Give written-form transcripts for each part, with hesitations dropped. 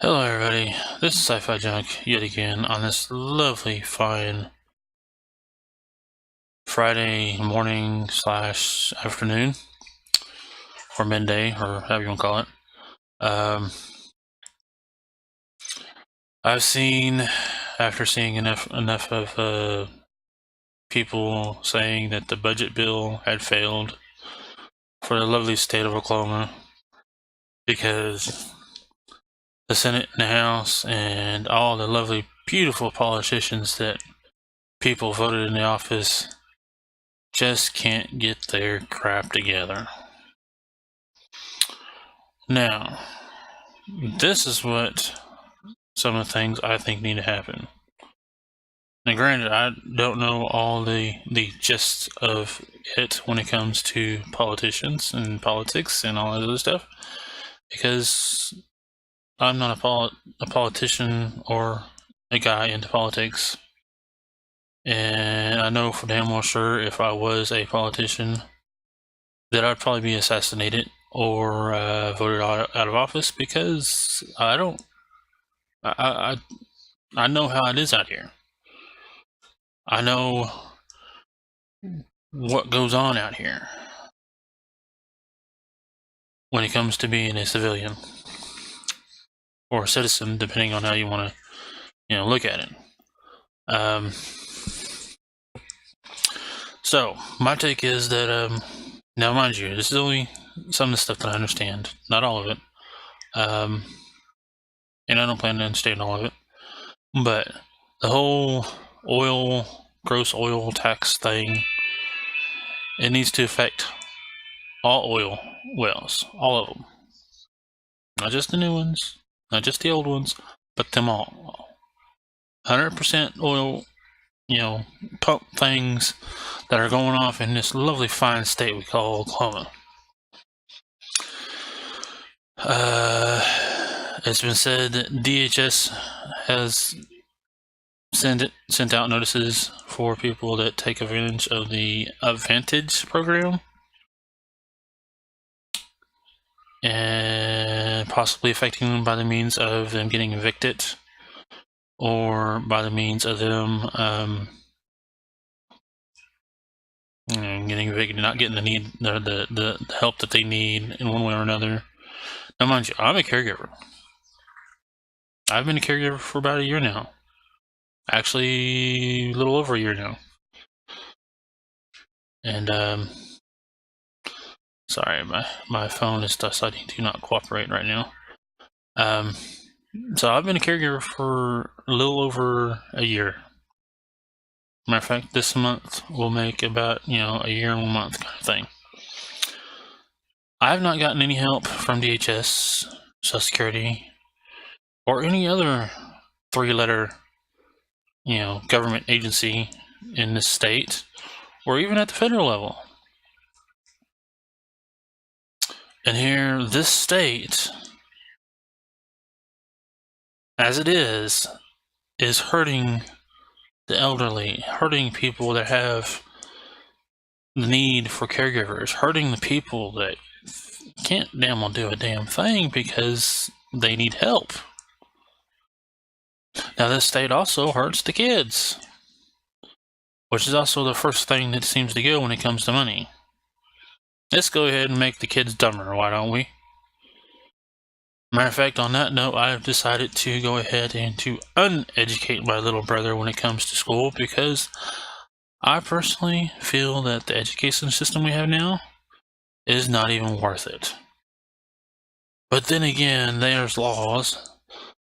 Hello everybody, this is Sci-Fi Junk yet again on this lovely, fine Friday morning slash afternoon, or midday, or however you want to call it. I've seen, after seeing enough of people saying that the budget bill had failed for the lovely state of Oklahoma because the Senate and the House and all the lovely, beautiful politicians that people voted in the office just can't get their crap together. Now, this is what some of the things I think need to happen. Now, granted, I don't know all the gist of it when it comes to politicians and politics and all that other stuff, because I'm not a politician or a guy into politics. And I know for damn well sure if I was a politician that I'd probably be assassinated or voted out of office, because I know how it is out here. I know what goes on out here when it comes to being a civilian or a citizen, depending on how you want to, look at it. So my take is that now, mind you, this is only some of the stuff that I understand, not all of it, and I don't plan to understand all of it. But the whole gross oil tax thing, it needs to affect all oil wells, all of them. Not just the new ones, not just the old ones, but them all. 100% oil, pump things that are going off in this lovely fine state we call Oklahoma. It's been said that DHS has sent out notices for people that take advantage of the Advantage program, and possibly affecting them by the means of them getting evicted, or by the means of them getting evicted, not getting the help that they need in one way or another. Now, mind you, I'm a caregiver. I've been a caregiver for about a year now. Actually, a little over a year now. And sorry, my phone is deciding to not cooperate right now. So I've been a caregiver for a little over a year. Matter of fact, this month will make about, a year and 1 month kind of thing. I've not gotten any help from DHS, Social Security, or any other 3-letter, government agency in this state, or even at the federal level. And here, this state, as it is hurting the elderly, hurting people that have the need for caregivers, hurting the people that can't damn well do a damn thing because they need help. Now, this state also hurts the kids, which is also the first thing that seems to go when it comes to money. Let's go ahead and make the kids dumber, why don't we? Matter of fact, on that note, I have decided to go ahead and to uneducate my little brother when it comes to school, because I personally feel that the education system we have now is not even worth it. But then again, there's laws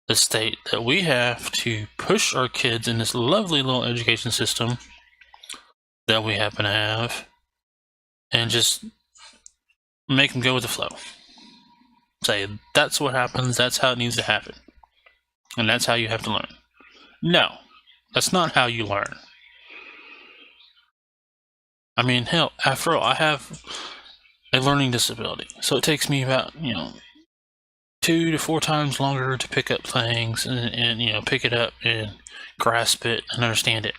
that state that we have to push our kids in this lovely little education system that we happen to have, and just make them go with the flow. Say, that's what happens, that's how it needs to happen, and that's how you have to learn. No, that's not how you learn. I mean, hell, after all, I have a learning disability, so it takes me about, 2 to 4 times longer to pick up things and pick it up and grasp it and understand it.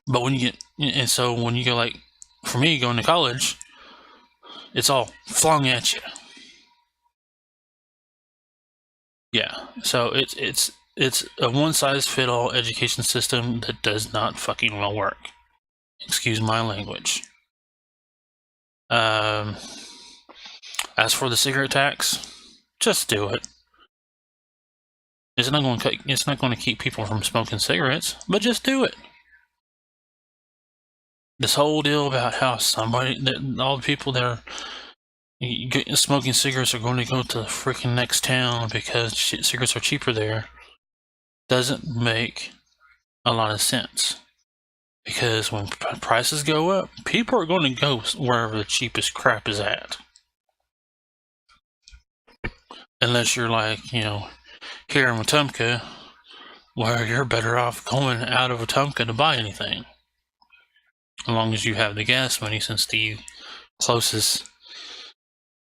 But when you go, like, for me, going to college, it's all flung at you. Yeah, so it's a one-size-fit-all education system that does not fucking well work. Excuse my language. As for the cigarette tax, just do it. It's not going to keep people from smoking cigarettes, but just do it. This whole deal about how all the people that are smoking cigarettes are going to go to the freaking next town because cigarettes are cheaper there doesn't make a lot of sense. Because when prices go up, people are going to go wherever the cheapest crap is at. Unless you're like, here in Wetumpka, where you're better off going out of Wetumpka to buy anything. As long as you have the gas money, since the closest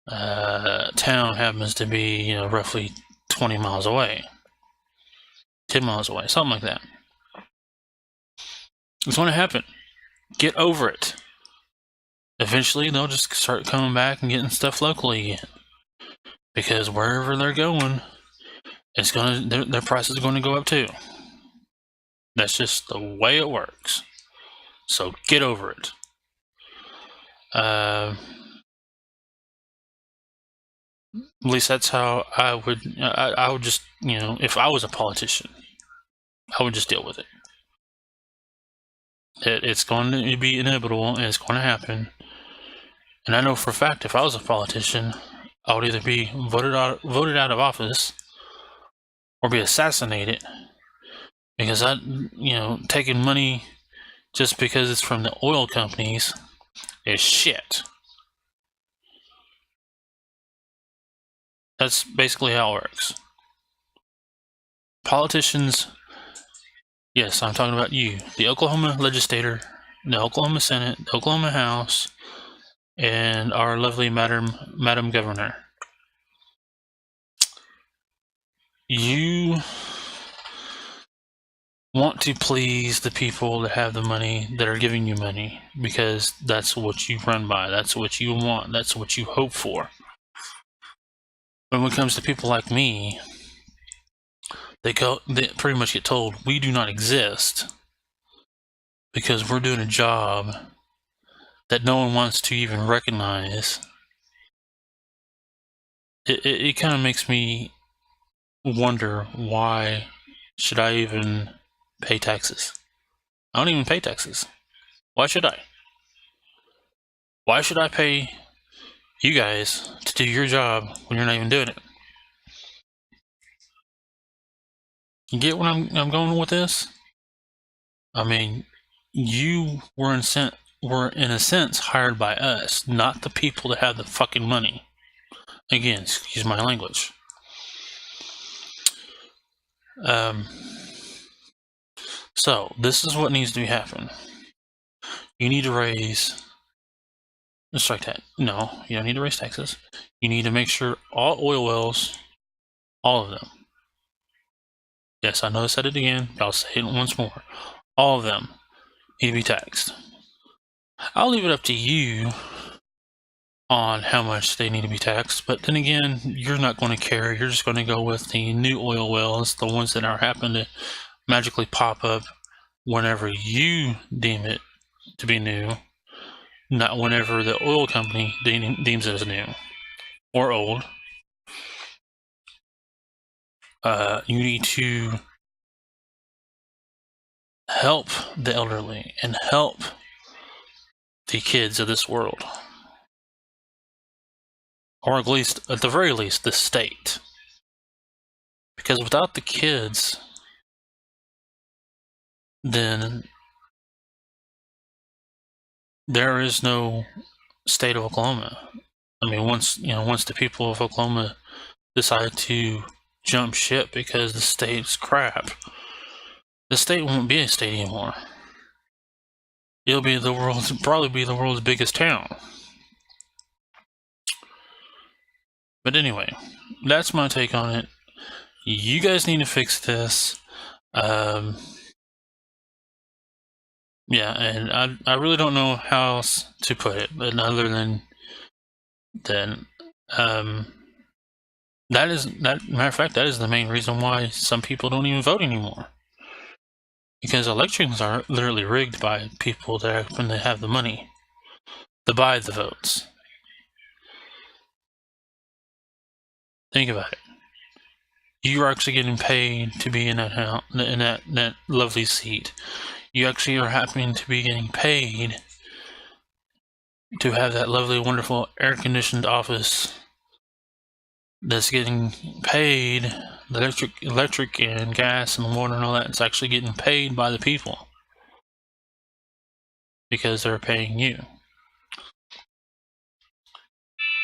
town happens to be, roughly 20 miles away. 10 miles away, something like that. It's going to happen. Get over it. Eventually, they'll just start coming back and getting stuff locally again. Because wherever they're going, their prices are going to go up too. That's just the way it works. So get over it. At least that's how I would. I would just, if I was a politician, I would just deal with it. It's going to be inevitable, and it's going to happen. And I know for a fact, if I was a politician, I would either be voted out of office or be assassinated, because taking money just because it's from the oil companies is shit. That's basically how it works. Politicians, yes, I'm talking about you, the Oklahoma legislator, the Oklahoma Senate, the Oklahoma House, and our lovely Madam Governor. You want to please the people that have the money, that are giving you money, because that's what you run by, that's what you want, that's what you hope for. But when it comes to people like me, they pretty much get told we do not exist because we're doing a job that no one wants to even recognize. It kind of makes me wonder, why should I even pay taxes? I don't even pay taxes. Why should I? Why should I pay you guys to do your job when you're not even doing it? You get where I'm going with this? I mean, you were in a sense hired by us, not the people that have the fucking money. Again, excuse my language. So this is what needs to be happening. You need to raise. Strike that. No, you don't need to raise taxes. You need to make sure all oil wells, all of them. Yes, I know I said it again, but I'll say it once more. All of them need to be taxed. I'll leave it up to you on how much they need to be taxed, but then again, you're not going to care. You're just going to go with the new oil wells, the ones that are happen to magically pop up whenever you deem it to be new, not whenever the oil company deems it as new or old. You need to help the elderly and help the kids of this world, or at the very least, the state. Because without the kids, then there is no state of Oklahoma. I mean, once the people of Oklahoma decide to jump ship because the state's crap, the state won't be a state anymore. It'll be probably be the world's biggest town. But anyway, that's my take on it. You guys need to fix this. Yeah, and I really don't know how else to put it, but other than Matter of fact, that is the main reason why some people don't even vote anymore. Because elections are literally rigged by people that happen to have the money to buy the votes. Think about it. You are actually getting paid to be in that house, in that lovely seat. You actually are happening to be getting paid to have that lovely, wonderful, air-conditioned office that's getting paid, the electric and gas and water and all that. It's actually getting paid by the people because they're paying you.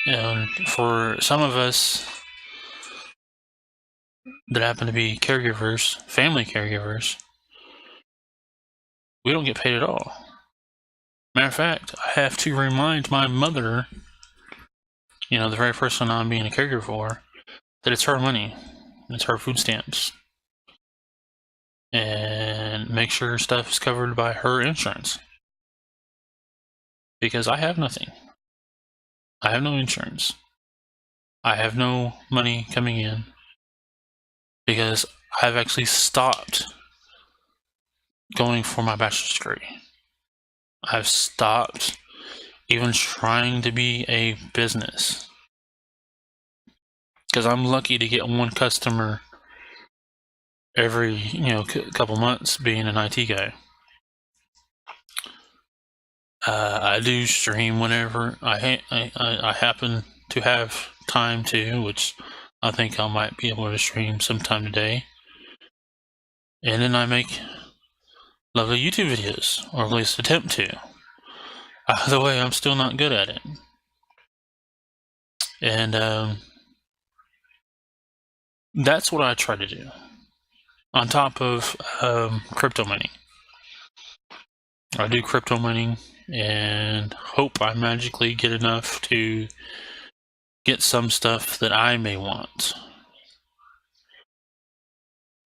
And for some of us that happen to be caregivers, family caregivers, we don't get paid at all. Matter of fact, I have to remind my mother, the very person I'm being a caregiver for, that it's her money, it's her food stamps, and make sure stuff is covered by her insurance. Because I have nothing. I have no insurance. I have no money coming in because I've actually stopped going for my bachelor's degree. I've stopped even trying to be a business because I'm lucky to get one customer every couple months being an IT guy. I do stream whenever I happen to have time to, which I think I might be able to stream sometime today. And then I make lovely YouTube videos, or at least attempt to. Either way, I'm still not good at it. And that's what I try to do. On top of crypto mining. I do crypto mining and hope I magically get enough to get some stuff that I may want.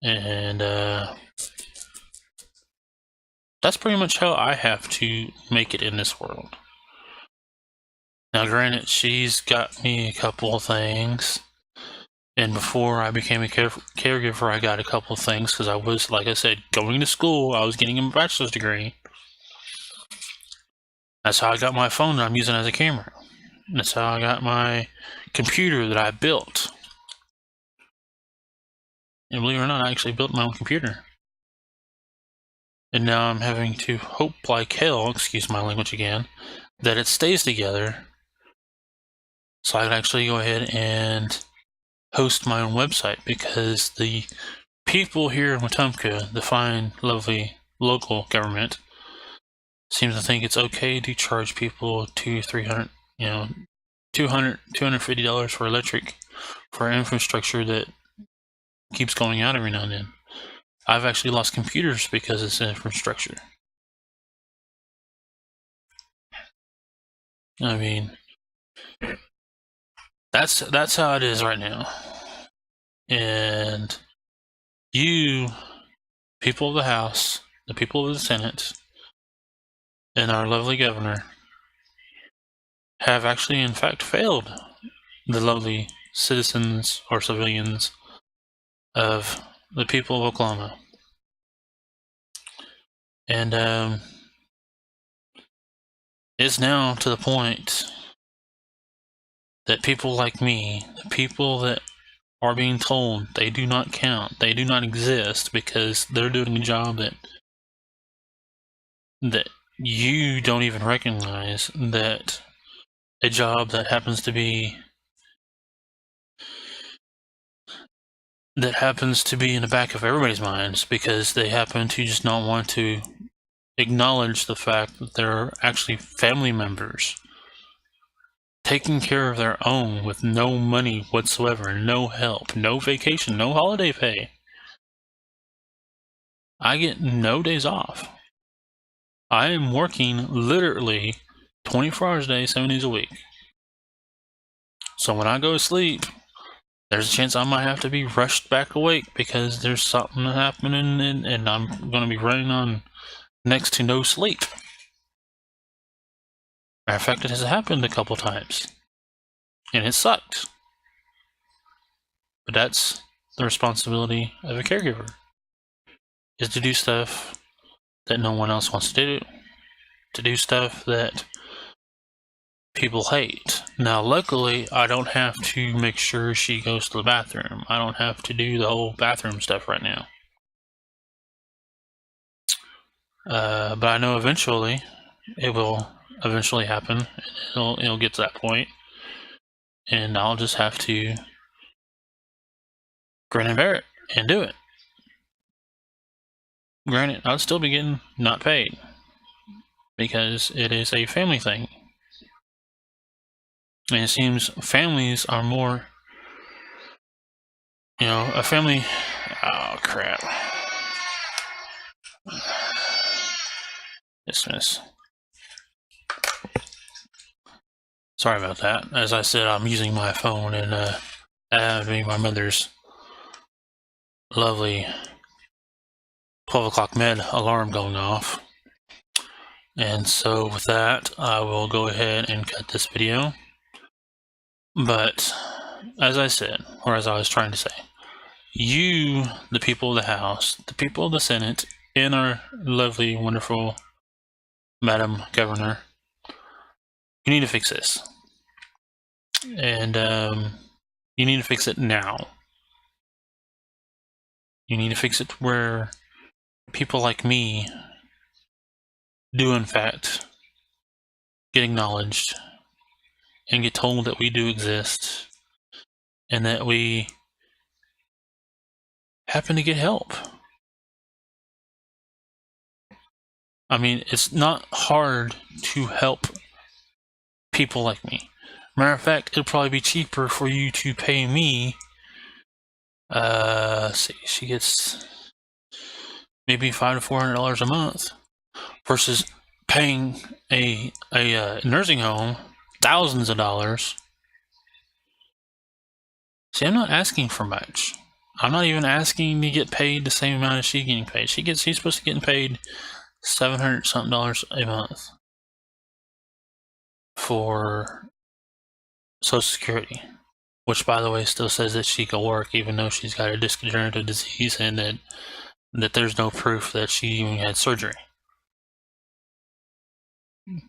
And that's pretty much how I have to make it in this world. Now, granted, she's got me a couple of things. And before I became a caregiver, I got a couple of things because I was, like I said, going to school. I was getting a bachelor's degree. That's how I got my phone that I'm using as a camera. That's how I got my computer that I built. And believe it or not, I actually built my own computer. And now I'm having to hope like hell, excuse my language again, that it stays together so I can actually go ahead and host my own website, because the people here in Wetumpka, the fine, lovely local government, seems to think it's okay to charge people $200, $250 for electric for infrastructure that keeps going out every now and then. I've actually lost computers because it's infrastructure. I mean, that's how it is right now. And you, people of the House, the people of the Senate, and our lovely governor have actually, in fact, failed the lovely citizens or civilians of the people of Oklahoma. And it's now to the point that people like me, the people that are being told they do not count, they do not exist because they're doing a job that you don't even recognize, that a job that happens to be in the back of everybody's minds because they happen to just not want to acknowledge the fact that there are actually family members taking care of their own with no money whatsoever, no help, no vacation, no holiday pay. I get no days off. I am working literally 24 hours a day, 7 days a week. So when I go to sleep, there's a chance I might have to be rushed back awake because there's something happening and I'm going to be running on next to no sleep. Matter of fact, it has happened a couple times. And it sucked. But that's the responsibility of a caregiver, is to do stuff that no one else wants to do stuff that people hate. Now, luckily, I don't have to make sure she goes to the bathroom. I don't have to do the whole bathroom stuff right now. But I know eventually it will eventually happen. It'll get to that point, and I'll just have to grin and bear it and do it. Granted, I'll still be getting not paid because it is a family thing. And it seems families are more, a family. Oh, crap. Dismiss. Sorry about that. As I said, I'm using my phone, and that happened to be my mother's lovely 12 o'clock med alarm going off. And so with that, I will go ahead and cut this video. But as I said, or as I was trying to say, you, the people of the House, the people of the Senate, and our lovely, wonderful Madam Governor, you need to fix this. And you need to fix it now. You need to fix it where people like me do, in fact, get acknowledged and get told that we do exist and that we happen to get help. I mean, it's not hard to help people like me. Matter of fact, it'll probably be cheaper for you to pay me. See, she gets maybe $500 to $400 a month versus paying a nursing home thousands of dollars. See, I'm not asking for much. I'm not even asking to get paid the same amount as she's getting paid. She's supposed to get paid $700 something a month for Social Security, which, by the way, still says that she can work even though she's got a disc-degenerative disease and that there's no proof that she even had surgery.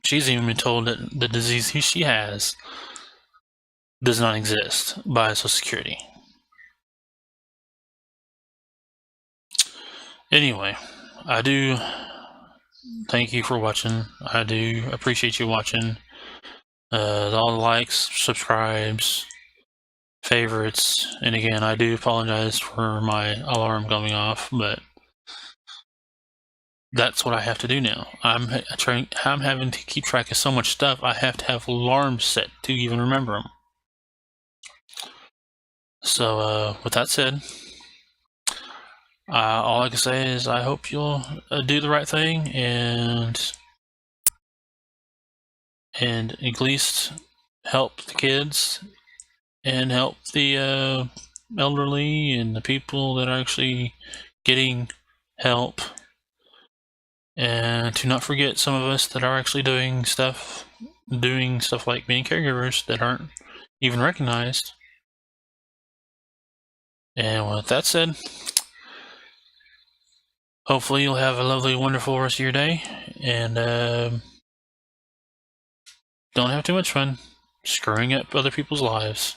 She's even been told that the disease she has does not exist by Social Security. Anyway, I do thank you for watching. I do appreciate you watching. All the likes, subscribes, favorites, and again, I do apologize for my alarm going off, but that's what I have to do now. I'm having to keep track of so much stuff. I have to have alarms set to even remember them. So, with that said, all I can say is I hope you'll do the right thing and at least help the kids and help the elderly and the people that are actually getting help. And to not forget some of us that are actually doing stuff like being caregivers that aren't even recognized. And with that said, hopefully you'll have a lovely, wonderful rest of your day, and don't have too much fun screwing up other people's lives.